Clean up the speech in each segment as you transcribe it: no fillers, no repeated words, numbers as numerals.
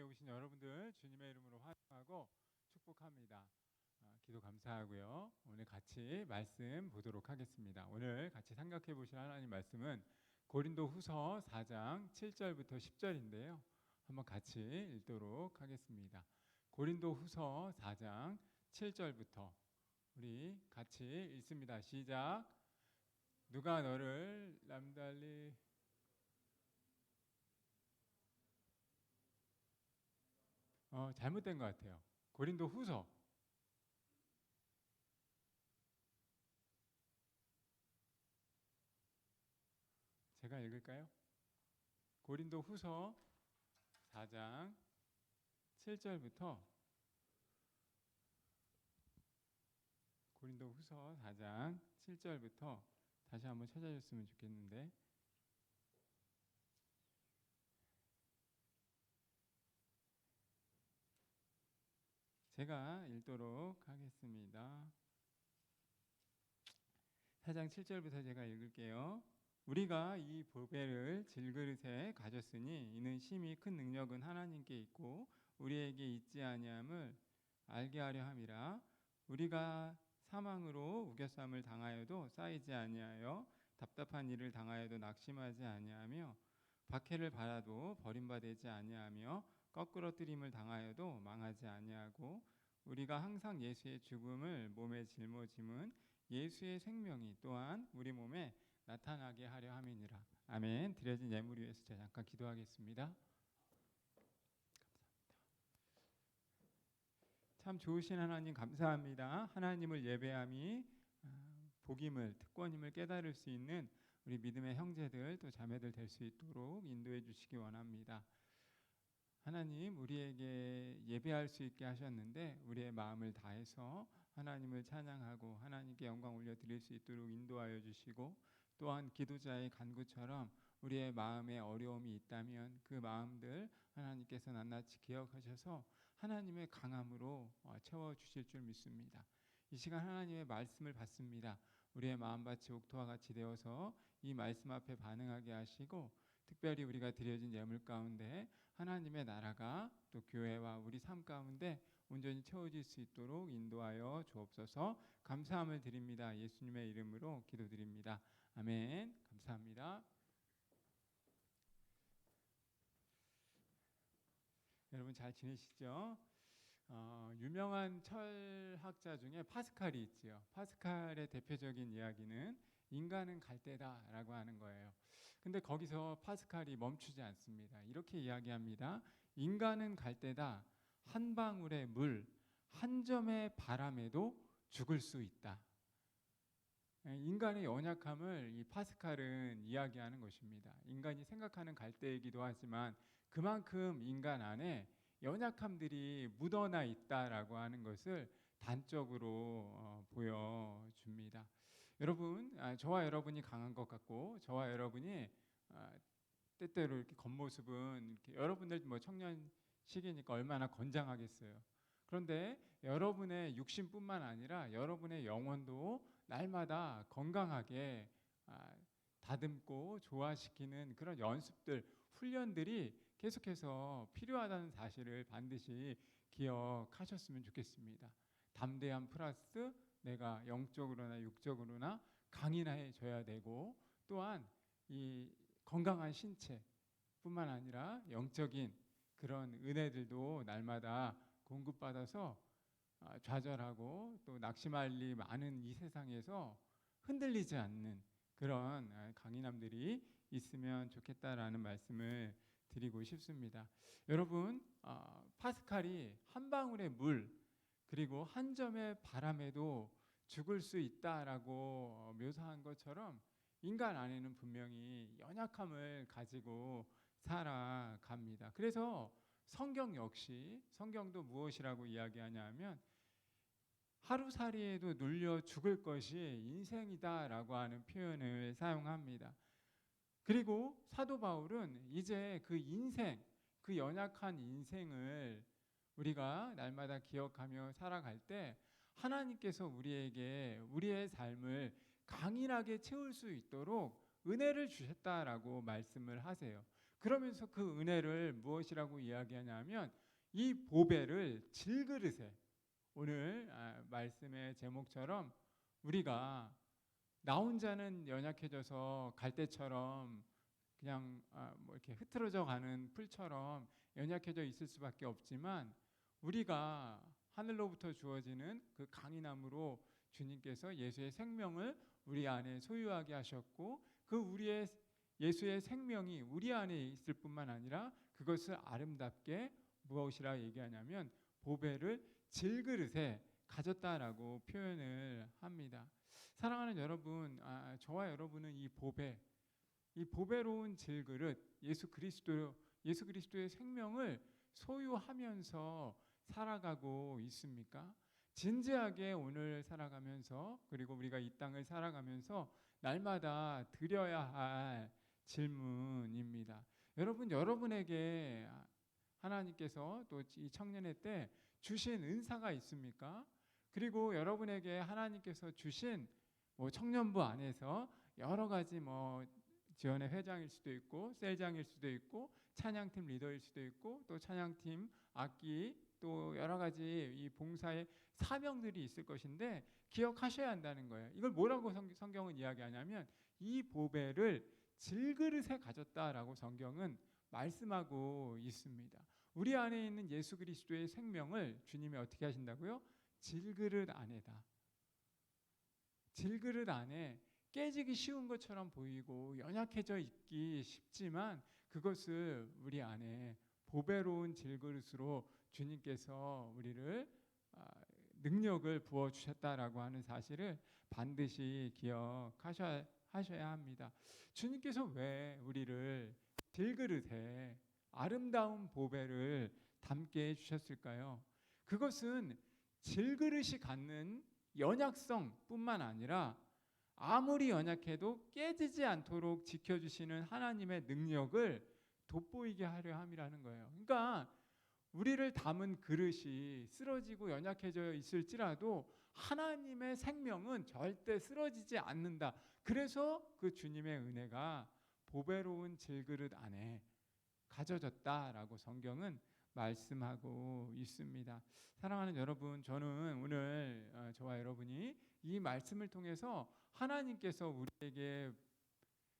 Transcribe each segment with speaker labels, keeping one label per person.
Speaker 1: 오신 여러분들 주님의 이름으로 환영하고 축복합니다. 기도 감사하고요. 오늘 같이 말씀 보도록 하겠습니다. 오늘 같이 생각해 보실 하나님 말씀은 고린도후서 4장 7절부터 10절인데요. 한번 같이 읽도록 하겠습니다. 고린도후서 4장 7절부터 우리 같이 읽습니다. 시작. 누가 너를 남달리 잘못된 것 같아요. 고린도후서 제가 읽을까요? 고린도후서 4장 7절부터 고린도후서 4장 7절부터 다시 한번 찾아줬으면 좋겠는데 제가 읽도록 하겠습니다. 4장 7절부터 제가 읽을게요. 우리가 이 보배를 질그릇에 가졌으니 이는 심히 큰 능력은 하나님께 있고 우리에게 있지 아니함을 알게 하려 함이라. 우리가 사망으로 우겨쌈을 당하여도 쌓이지 아니하여 답답한 일을 당하여도 낙심하지 아니하며 박해를 받아도 버림받지 아니하며 거꾸러뜨림을 당하여도 망하지 아니하고 우리가 항상 예수의 죽음을 몸에 짊어짐은 예수의 생명이 또한 우리 몸에 나타나게 하려 함이니라. 아멘. 드려진 예물 위해서 제가 잠깐 기도하겠습니다. 감사합니다. 참 좋으신 하나님 감사합니다. 하나님을 예배함이 복임을 특권임을 깨달을 수 있는 우리 믿음의 형제들 또 자매들 될 수 있도록 인도해 주시기 원합니다. 하나님 우리에게 예배할 수 있게 하셨는데 우리의 마음을 다해서 하나님을 찬양하고 하나님께 영광 올려드릴 수 있도록 인도하여 주시고 또한 기도자의 간구처럼 우리의 마음에 어려움이 있다면 그 마음들 하나님께서 낱낱이 기억하셔서 하나님의 강함으로 채워주실 줄 믿습니다. 이 시간 하나님의 말씀을 받습니다. 우리의 마음밭이 옥토와 같이 되어서 이 말씀 앞에 반응하게 하시고 특별히 우리가 드려진 예물 가운데 하나님의 나라가 또 교회와 우리 삶 가운데 온전히 채워질 수 있도록 인도하여 주옵소서. 감사함을 드립니다. 예수님의 이름으로 기도드립니다. 아멘. 감사합니다. 여러분 잘 지내시죠? 유명한 철학자 중에 파스칼이 있지요. 파스칼의 대표적인 이야기는 인간은 갈대다라고 하는 거예요. 근데 거기서 파스칼이 멈추지 않습니다. 이렇게 이야기합니다. 인간은 갈대다. 한 방울의 물, 한 점의 바람에도 죽을 수 있다. 인간의 연약함을 이 파스칼은 이야기하는 것입니다. 인간이 생각하는 갈대이기도 하지만 그만큼 인간 안에 연약함들이 묻어나 있다라고 하는 것을 단적으로 보여줍니다. 여러분, 저와 여러분이 강한 것 같고 저와 여러분이 때때로 이렇게 겉모습은 이렇게 여러분들 뭐 청년 시기니까 얼마나 건장하겠어요. 그런데 여러분의 육신뿐만 아니라 여러분의 영혼도 날마다 건강하게 다듬고 조화시키는 그런 연습들, 훈련들이 계속해서 필요하다는 사실을 반드시 기억하셨으면 좋겠습니다. 담대함 플러스 내가 영적으로나 육적으로나 강인해져야 되고 또한 이 건강한 신체뿐만 아니라 영적인 그런 은혜들도 날마다 공급받아서 좌절하고 또 낙심할 일 많은 이 세상에서 흔들리지 않는 그런 강인함들이 있으면 좋겠다라는 말씀을 드리고 싶습니다. 여러분, 파스칼이 한 방울의 물 그리고 한 점의 바람에도 죽을 수 있다라고 묘사한 것처럼 인간 안에는 분명히 연약함을 가지고 살아갑니다. 그래서 성경 역시 성경도 무엇이라고 이야기하냐면 하루살이에도 눌려 죽을 것이 인생이다라고 하는 표현을 사용합니다. 그리고 사도 바울은 이제 그 인생, 그 연약한 인생을 우리가 날마다 기억하며 살아갈 때 하나님께서 우리에게 우리의 삶을 강인하게 채울 수 있도록 은혜를 주셨다라고 말씀을 하세요. 그러면서 그 은혜를 무엇이라고 이야기하냐면 이 보배를 질그릇에, 오늘 말씀의 제목처럼 우리가 나 혼자는 연약해져서 갈대처럼 그냥 뭐 이렇게 흐트러져 가는 풀처럼 연약해져 있을 수밖에 없지만, 우리가 하늘로부터 주어지는 그 강인함으로 주님께서 예수의 생명을 우리 안에 소유하게 하셨고, 그 우리의 예수의 생명이 우리 안에 있을 뿐만 아니라 그것을 아름답게 무엇이라 얘기하냐면 보배를 질그릇에 가졌다라고 표현을 합니다. 사랑하는 여러분, 저와 여러분은 이 보배로운 질그릇 예수 그리스도의 생명을 소유하면서 살아가고 있습니까? 진지하게 오늘 살아가면서, 그리고 우리가 이 땅을 살아가면서 날마다 드려야 할 질문입니다. 여러분, 여러분에게 하나님께서 또 이 청년회 때 주신 은사가 있습니까? 그리고 여러분에게 하나님께서 주신 청년부 안에서 여러 가지 지원의 회장일 수도 있고 셀장일 수도 있고 찬양팀 리더일 수도 있고 또 찬양팀 악기 또 여러 가지 이 봉사의 사명들이 있을 것인데 기억하셔야 한다는 거예요. 이걸 뭐라고 성경은 이야기하냐면 이 보배를 질그릇에 가졌다라고 성경은 말씀하고 있습니다. 우리 안에 있는 예수 그리스도의 생명을 주님이 어떻게 하신다고요? 질그릇 안에다. 질그릇 안에 깨지기 쉬운 것처럼 보이고 연약해져 있기 쉽지만 그것을 우리 안에 보배로운 질그릇으로 주님께서 우리를 능력을 부어주셨다라고 하는 사실을 반드시 기억하셔야 합니다. 주님께서 왜 우리를 질그릇에 아름다운 보배를 담게 해주셨을까요? 그것은 질그릇이 갖는 연약성뿐만 아니라 아무리 연약해도 깨지지 않도록 지켜주시는 하나님의 능력을 돋보이게 하려 함이라는 거예요. 그러니까 우리를 담은 그릇이 쓰러지고 연약해져 있을지라도 하나님의 생명은 절대 쓰러지지 않는다. 그래서 그 주님의 은혜가 보배로운 질그릇 안에 가져졌다라고 성경은 말씀하고 있습니다. 사랑하는 여러분, 저는 오늘 저와 여러분이 이 말씀을 통해서 하나님께서 우리에게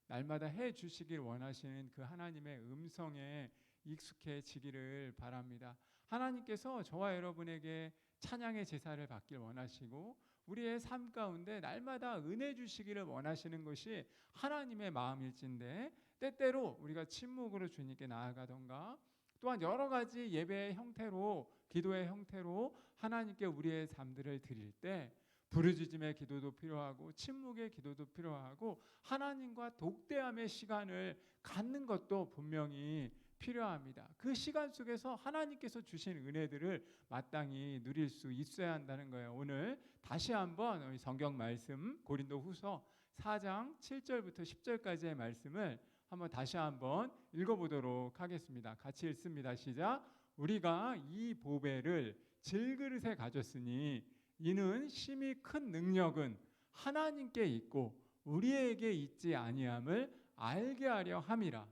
Speaker 1: 날마다 해 주시길 원하시는 그 하나님의 음성에 익숙해지기를 바랍니다. 하나님께서 저와 여러분에게 찬양의 제사를 받길 원하시고 우리의 삶 가운데 날마다 은혜 주시기를 원하시는 것이 하나님의 마음일진데, 때때로 우리가 침묵으로 주님께 나아가던가 또한 여러 가지 예배의 형태로, 기도의 형태로 하나님께 우리의 삶들을 드릴 때 부르짖음의 기도도 필요하고 침묵의 기도도 필요하고 하나님과 독대함의 시간을 갖는 것도 분명히 필요합니다. 그 시간 속에서 하나님께서 주신 은혜들을 마땅히 누릴 수 있어야 한다는 거예요. 오늘 다시 한번 성경 말씀 고린도후서 4장 7절부터 10절까지의 말씀을 한번 다시 한번 읽어보도록 하겠습니다. 같이 읽습니다. 시작. 우리가 이 보배를 질그릇에 가졌으니 이는 심히 큰 능력은 하나님께 있고 우리에게 있지 아니함을 알게 하려 함이라.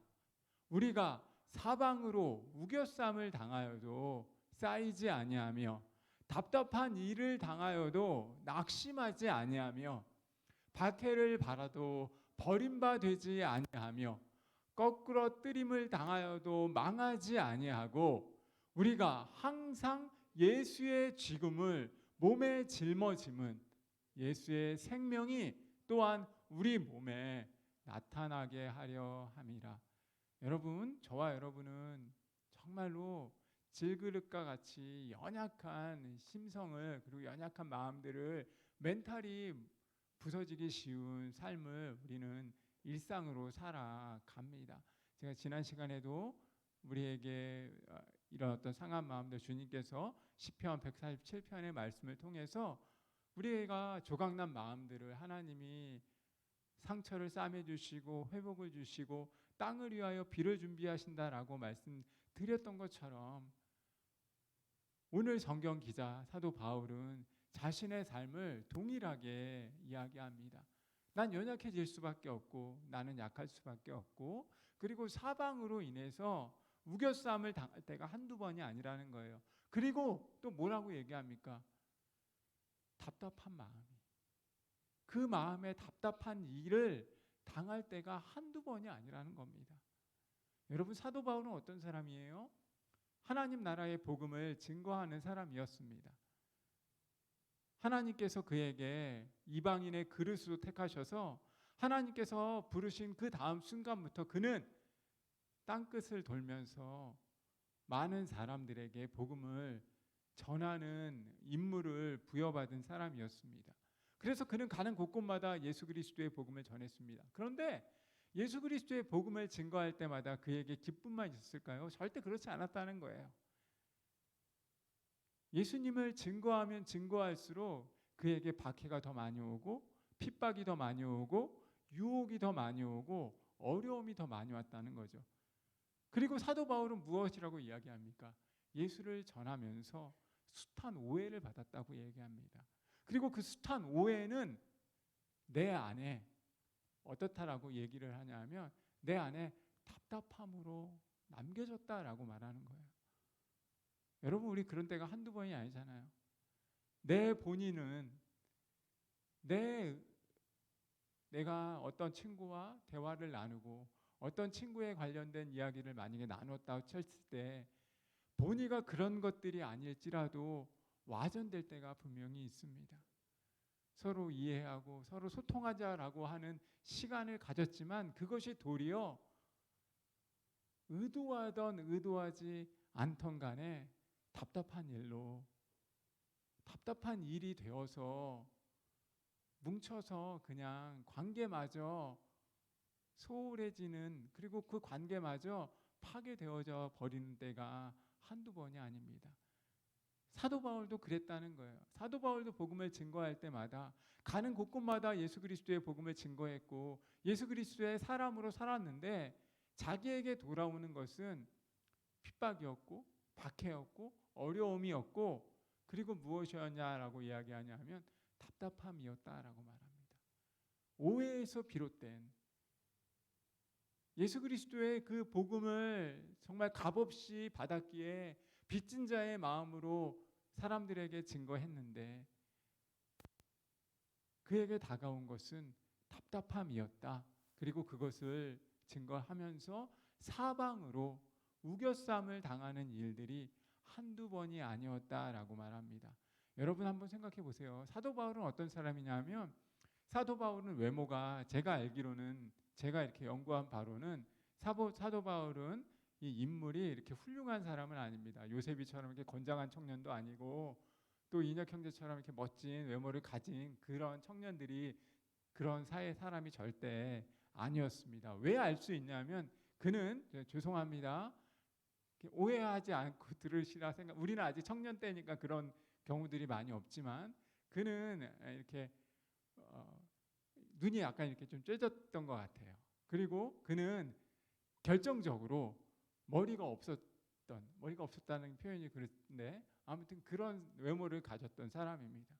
Speaker 1: 우리가 사방으로 우겨쌈을 당하여도 쌓이지 아니하며 답답한 일을 당하여도 낙심하지 아니하며 박해를 받아도 버림받지 아니하며 거꾸로 뜨림을 당하여도 망하지 아니하고 우리가 항상 예수의 죽음을 몸에 짊어짐은 예수의 생명이 또한 우리 몸에 나타나게 하려 함이라. 여러분, 저와 여러분은 정말로 질그릇과 같이 연약한 심성을, 그리고 연약한 마음들을, 멘탈이 부서지기 쉬운 삶을 우리는 일상으로 살아갑니다. 제가 지난 시간에도 우리에게 이런 어떤 상한 마음들 주님께서 시편 147편의 말씀을 통해서 우리가 조각난 마음들을 하나님이 상처를 싸매주시고 회복을 주시고 땅을 위하여 비를 준비하신다라고 말씀드렸던 것처럼 오늘 성경 기자 사도 바울은 자신의 삶을 동일하게 이야기합니다. 난 연약해질 수밖에 없고 나는 약할 수밖에 없고 그리고 사방으로 인해서 우겨쌈을 당할 때가 한두 번이 아니라는 거예요. 그리고 또 뭐라고 얘기합니까? 답답한 마음이. 그 마음에 답답한 일을 당할 때가 한두 번이 아니라는 겁니다. 여러분, 사도 바울은 어떤 사람이에요? 하나님 나라의 복음을 증거하는 사람이었습니다. 하나님께서 그에게 이방인의 그릇으로 택하셔서 하나님께서 부르신 그 다음 순간부터 그는 땅끝을 돌면서 많은 사람들에게 복음을 전하는 임무를 부여받은 사람이었습니다. 그래서 그는 가는 곳곳마다 예수 그리스도의 복음을 전했습니다. 그런데 예수 그리스도의 복음을 증거할 때마다 그에게 기쁨만 있었을까요? 절대 그렇지 않았다는 거예요. 예수님을 증거하면 증거할수록 그에게 박해가 더 많이 오고 핍박이 더 많이 오고 유혹이 더 많이 오고 어려움이 더 많이 왔다는 거죠. 그리고 사도 바울은 무엇이라고 이야기합니까? 예수를 전하면서 숱한 오해를 받았다고 얘기합니다. 그리고 그 숱한 오해는 내 안에 어떻다라고 얘기를 하냐면 내 안에 답답함으로 남겨졌다라고 말하는 거예요. 여러분, 우리 그런 때가 한두 번이 아니잖아요. 내 본인은 내가 어떤 친구와 대화를 나누고 어떤 친구에 관련된 이야기를 만약에 나눴다고 쳤을 때 본의가 그런 것들이 아닐지라도 와전될 때가 분명히 있습니다. 서로 이해하고 서로 소통하자라고 하는 시간을 가졌지만 그것이 도리어 의도하던 의도하지 않던 간에 답답한 일이 되어서 뭉쳐서 그냥 관계마저 소홀해지는, 그리고 그 관계마저 파괴되어져 버리는 때가 한두 번이 아닙니다. 사도 바울도 그랬다는 거예요. 사도 바울도 복음을 증거할 때마다 가는 곳곳마다 예수 그리스도의 복음을 증거했고 예수 그리스도의 사람으로 살았는데 자기에게 돌아오는 것은 핍박이었고 박해였고 어려움이었고 그리고 무엇이었냐라고 이야기하냐면 답답함이었다라고 말합니다. 오해에서 비롯된 예수 그리스도의 그 복음을 정말 값없이 받았기에 빚진 자의 마음으로 사람들에게 증거했는데 그에게 다가온 것은 답답함이었다. 그리고 그것을 증거하면서 사방으로 우겨쌈을 당하는 일들이 한두 번이 아니었다라고 말합니다. 여러분 한번 생각해 보세요. 사도 바울은 어떤 사람이냐면 사도 바울은 외모가 제가 알기로는 제가 이렇게 연구한 바로는 사도 바울은 이 인물이 이렇게 훌륭한 사람은 아닙니다. 요셉이처럼 이렇게 건장한 청년도 아니고 또 인혁 형제처럼 이렇게 멋진 외모를 가진 그런 청년들이 그런 사회 사람이 절대 아니었습니다. 왜 알 수 있냐면 그는 죄송합니다. 오해하지 않고 들으시라 생각. 우리는 아직 청년 때니까 그런 경우들이 많이 없지만 그는 이렇게 눈이 약간 이렇게 좀 쬐졌던 것 같아요. 그리고 그는 결정적으로 머리가 없었다는 표현이 그런데 아무튼 그런 외모를 가졌던 사람입니다.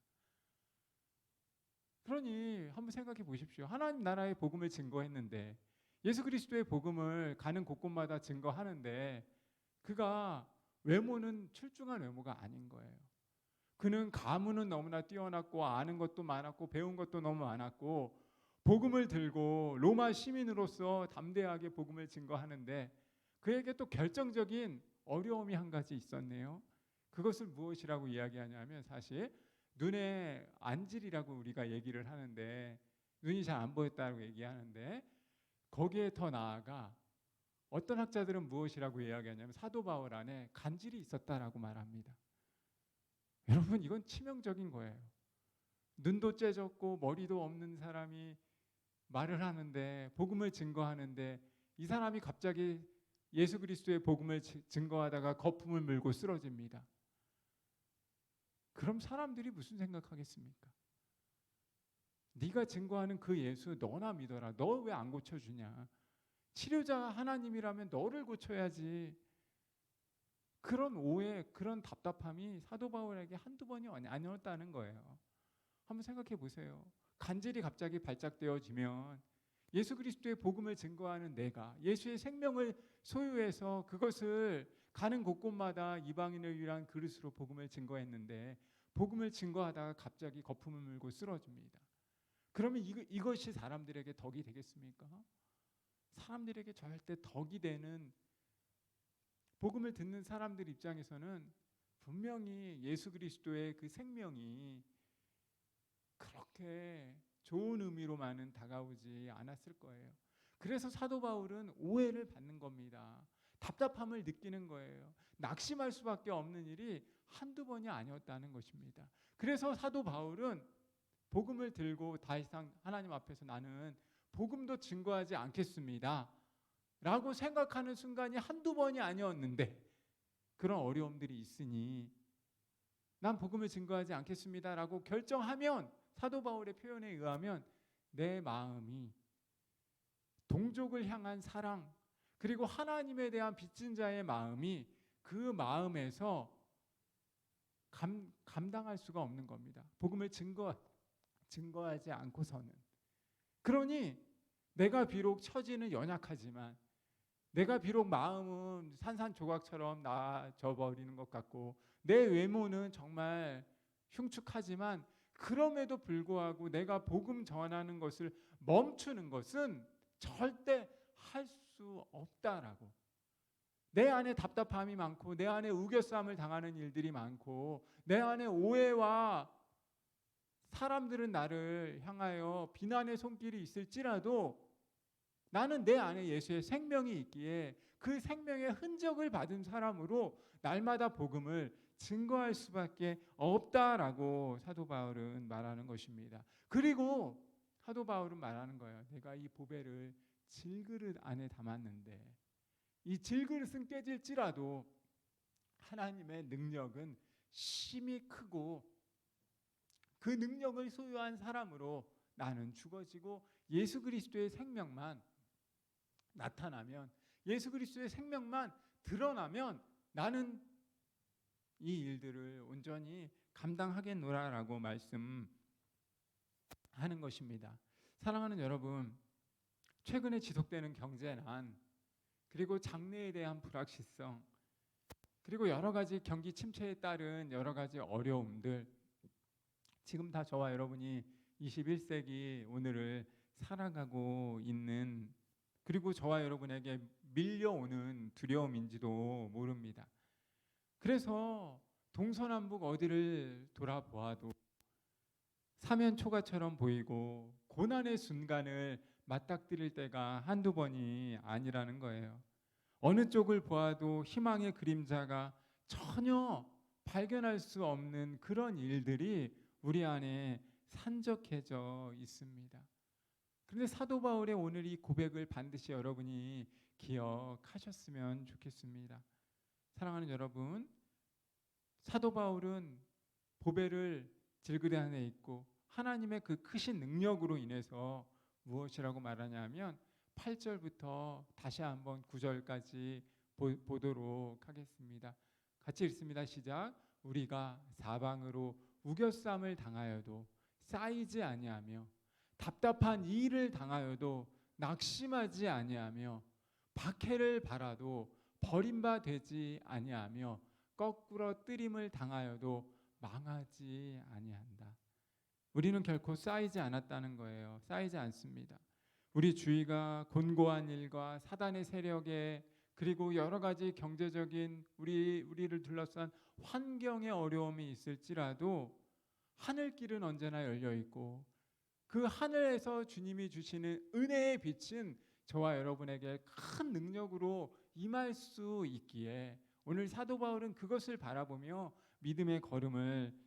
Speaker 1: 그러니 한번 생각해 보십시오. 하나님 나라의 복음을 증거했는데 예수 그리스도의 복음을 가는 곳곳마다 증거하는데 그가 외모는 출중한 외모가 아닌 거예요. 그는 가문은 너무나 뛰어났고 아는 것도 많았고 배운 것도 너무 많았고 복음을 들고 로마 시민으로서 담대하게 복음을 증거하는데 그에게 또 결정적인 어려움이 한 가지 있었네요. 그것을 무엇이라고 이야기하냐면 사실 눈의 안질이라고 우리가 얘기를 하는데 눈이 잘 안 보였다고 얘기하는데 거기에 더 나아가 어떤 학자들은 무엇이라고 이야기하냐면 사도 바울 안에 간질이 있었다라고 말합니다. 여러분 이건 치명적인 거예요. 눈도 째졌고 머리도 없는 사람이 말을 하는데 복음을 증거하는데 이 사람이 갑자기 예수 그리스도의 복음을 증거하다가 거품을 물고 쓰러집니다. 그럼 사람들이 무슨 생각하겠습니까? 네가 증거하는 그 예수 너나 믿어라. 너 왜 안 고쳐주냐? 치료자가 하나님이라면 너를 고쳐야지. 그런 오해, 그런 답답함이 사도 바울에게 한두 번이 아니었다는 거예요. 한번 생각해 보세요. 간질이 갑자기 발작되어지면 예수 그리스도의 복음을 증거하는 내가 예수의 생명을 소유해서 그것을 가는 곳곳마다 이방인을 위한 그릇으로 복음을 증거했는데 복음을 증거하다가 갑자기 거품을 물고 쓰러집니다. 그러면 이것이 사람들에게 덕이 되겠습니까? 사람들에게 절대 덕이 되는, 복음을 듣는 사람들 입장에서는 분명히 예수 그리스도의 그 생명이 그렇게 좋은 의미로만은 다가오지 않았을 거예요. 그래서 사도 바울은 오해를 받는 겁니다. 답답함을 느끼는 거예요. 낙심할 수밖에 없는 일이 한두 번이 아니었다는 것입니다. 그래서 사도 바울은 복음을 들고 더 이상 하나님 앞에서 나는 복음도 증거하지 않겠습니다 라고 생각하는 순간이 한두 번이 아니었는데, 그런 어려움들이 있으니 난 복음을 증거하지 않겠습니다 라고 결정하면, 사도 바울의 표현에 의하면 내 마음이 동족을 향한 사랑, 그리고 하나님에 대한 빚진 자의 마음이 그 마음에서 감당할 수가 없는 겁니다. 복음을 증거하지 않고서는. 그러니 내가 비록 처지는 연약하지만, 내가 비록 마음은 산산조각처럼 나아져 버리는 것 같고, 내 외모는 정말 흉측하지만, 그럼에도 불구하고 내가 복음 전하는 것을 멈추는 것은 절대 할 수 없다라고. 내 안에 답답함이 많고, 내 안에 우겨싸움을 당하는 일들이 많고, 내 안에 오해와 사람들은 나를 향하여 비난의 손길이 있을지라도 나는 내 안에 예수의 생명이 있기에 그 생명의 흔적을 받은 사람으로 날마다 복음을 증거할 수밖에 없다라고 사도 바울은 말하는 것입니다. 그리고 사도 바울은 말하는 거예요. 내가 이 보배를 질그릇 안에 담았는데 이 질그릇은 깨질지라도 하나님의 능력은 심히 크고 그 능력을 소유한 사람으로 나는 죽어지고, 예수 그리스도의 생명만 나타나면, 예수 그리스도의 생명만 드러나면 나는 이 일들을 온전히 감당하겠노라라고 말씀하는 것입니다. 사랑하는 여러분, 최근에 지속되는 경제난, 그리고 장래에 대한 불확실성, 그리고 여러 가지 경기 침체에 따른 여러 가지 어려움들, 지금 다 저와 여러분이 21세기 오늘을 살아가고 있는, 그리고 저와 여러분에게 밀려오는 두려움인지도 모릅니다. 그래서 동서남북 어디를 돌아보아도 사면초가처럼 보이고 고난의 순간을 맞닥뜨릴 때가 한두 번이 아니라는 거예요. 어느 쪽을 보아도 희망의 그림자가 전혀 발견할 수 없는 그런 일들이 우리 안에 산적해져 있습니다. 그런데 사도 바울의 오늘 이 고백을 반드시 여러분이 기억하셨으면 좋겠습니다. 사랑하는 여러분, 사도 바울은 보배를 질그릇 안에 있고 하나님의 그 크신 능력으로 인해서 무엇이라고 말하냐면 8절부터 다시 한번 9절까지 보도록 하겠습니다. 같이 읽습니다. 시작. 우리가 사방으로 우겨쌈을 당하여도 쌓이지 아니하며 답답한 일을 당하여도 낙심하지 아니하며 박해를 받아도 버림받지 아니하며 거꾸로 뜨림을 당하여도 망하지 아니한다. 우리는 결코 쌓이지 않았다는 거예요. 쌓이지 않습니다. 우리 주위가 곤고한 일과 사단의 세력에, 그리고 여러 가지 경제적인 우리를 둘러싼 환경의 어려움이 있을지라도 하늘길은 언제나 열려 있고, 그 하늘에서 주님이 주시는 은혜의 빛은 저와 여러분에게 큰 능력으로 임할 수 있기에 오늘 사도 바울은 그것을 바라보며 믿음의 걸음을,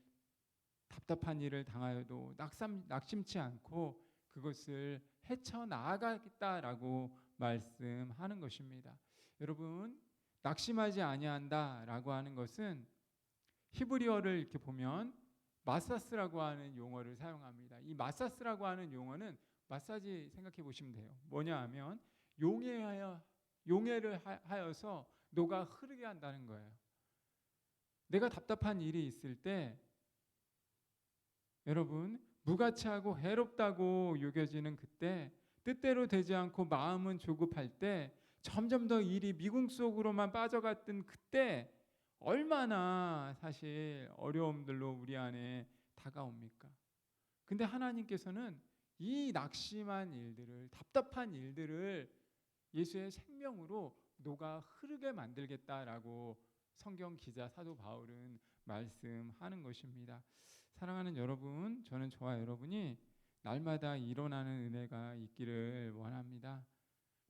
Speaker 1: 답답한 일을 당하여도 낙심치 않고 그것을 헤쳐나가겠다라고 말씀하는 것입니다. 여러분, 낙심하지 아니한다라고 하는 것은 히브리어를 이렇게 보면 마사스라고 하는 용어를 사용합니다. 이 마사스라고 하는 용어는 마사지 생각해 보시면 돼요. 뭐냐 하면 용해를 하여서 녹아 흐르게 한다는 거예요. 내가 답답한 일이 있을 때 여러분, 무가치하고 해롭다고 여겨지는 그때 뜻대로 되지 않고 마음은 조급할 때 점점 더 일이 미궁 속으로만 빠져갔던 그때 얼마나 사실 어려움들로 우리 안에 다가옵니까? 근데 하나님께서는 이 낙심한 일들을, 답답한 일들을 예수의 생명으로 녹아 흐르게 만들겠다라고 성경 기자 사도 바울은 말씀하는 것입니다. 사랑하는 여러분, 저는 저와 여러분이 날마다 일어나는 은혜가 있기를 원합니다.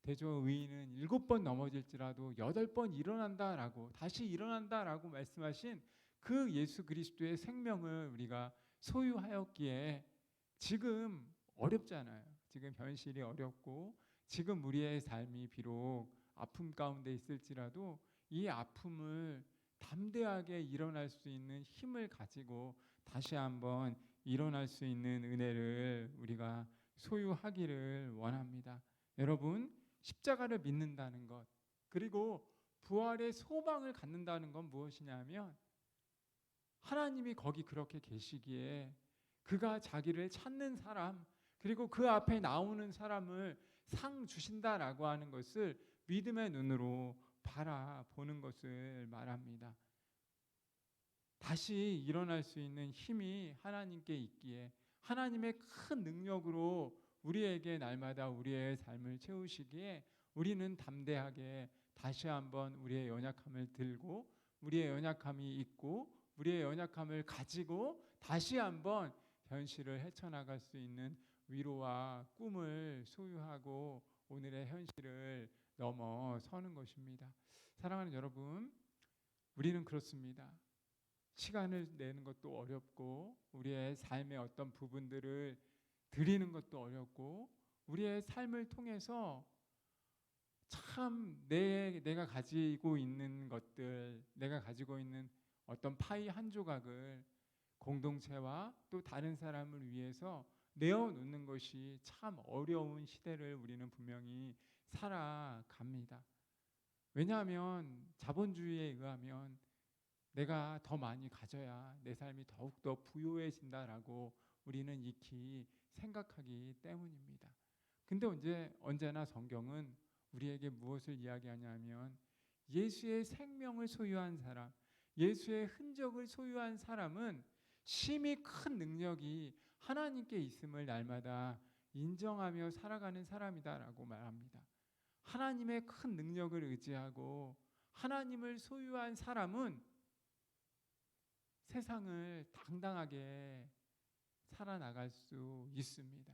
Speaker 1: 대저 의인은 7번 넘어질지라도 8번 일어난다라고, 다시 일어난다라고 말씀하신 그 예수 그리스도의 생명을 우리가 소유하였기에 지금 어렵잖아요. 지금 현실이 어렵고 지금 우리의 삶이 비록 아픔 가운데 있을지라도 이 아픔을 담대하게 일어날 수 있는 힘을 가지고 다시 한번 일어날 수 있는 은혜를 우리가 소유하기를 원합니다. 여러분, 십자가를 믿는다는 것, 그리고 부활의 소망을 갖는다는 건 무엇이냐면 하나님이 거기 그렇게 계시기에 그가 자기를 찾는 사람, 그리고 그 앞에 나오는 사람을 상 주신다라고 하는 것을 믿음의 눈으로 바라보는 것을 말합니다. 다시 일어날 수 있는 힘이 하나님께 있기에 하나님의 큰 능력으로 우리에게 날마다 우리의 삶을 채우시기에 우리는 담대하게 다시 한번 우리의 연약함을 들고 우리의 연약함이 있고 우리의 연약함을 가지고 다시 한번 현실을 헤쳐나갈 수 있는 위로와 꿈을 소유하고 오늘의 현실을 넘어서는 것입니다. 사랑하는 여러분, 우리는 그렇습니다. 시간을 내는 것도 어렵고 우리의 삶의 어떤 부분들을 드리는 것도 어렵고 우리의 삶을 통해서 참 내가 가지고 있는 것들, 내가 가지고 있는 어떤 파이 한 조각을 공동체와 또 다른 사람을 위해서 내어놓는 것이 참 어려운 시대를 우리는 분명히 살아갑니다. 왜냐하면 자본주의에 의하면 내가 더 많이 가져야 내 삶이 더욱더 부유해진다라고 우리는 익히 생각하기 때문입니다. 근데 언제나 성경은 우리에게 무엇을 이야기하냐면 예수의 생명을 소유한 사람, 예수의 흔적을 소유한 사람은 심히 큰 능력이 하나님께 있음을 날마다 인정하며 살아가는 사람이다라고 말합니다. 하나님의 큰 능력을 의지하고 하나님을 소유한 사람은 세상을 당당하게 살아나갈 수 있습니다.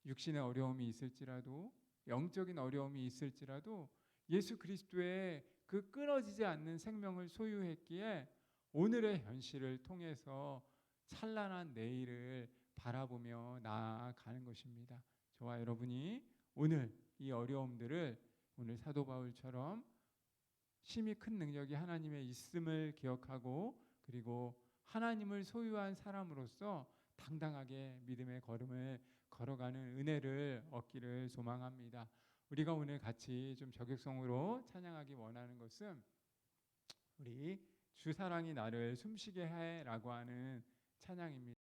Speaker 1: 육신의 어려움이 있을지라도 영적인 어려움이 있을지라도 예수 그리스도의 그 끊어지지 않는 생명을 소유했기에 오늘의 현실을 통해서 찬란한 내일을 바라보며 나아가는 것입니다. 저와 여러분이 오늘 이 어려움들을 오늘 사도 바울처럼 심히 큰 능력이 하나님의 있음을 기억하고 그리고 하나님을 소유한 사람으로서 당당하게 믿음의 걸음을 걸어가는 은혜를 얻기를 소망합니다. 우리가 오늘 같이 좀 저격성으로 찬양하기 원하는 것은 우리 주 사랑이 나를 숨쉬게 해라고 하는 찬양입니다.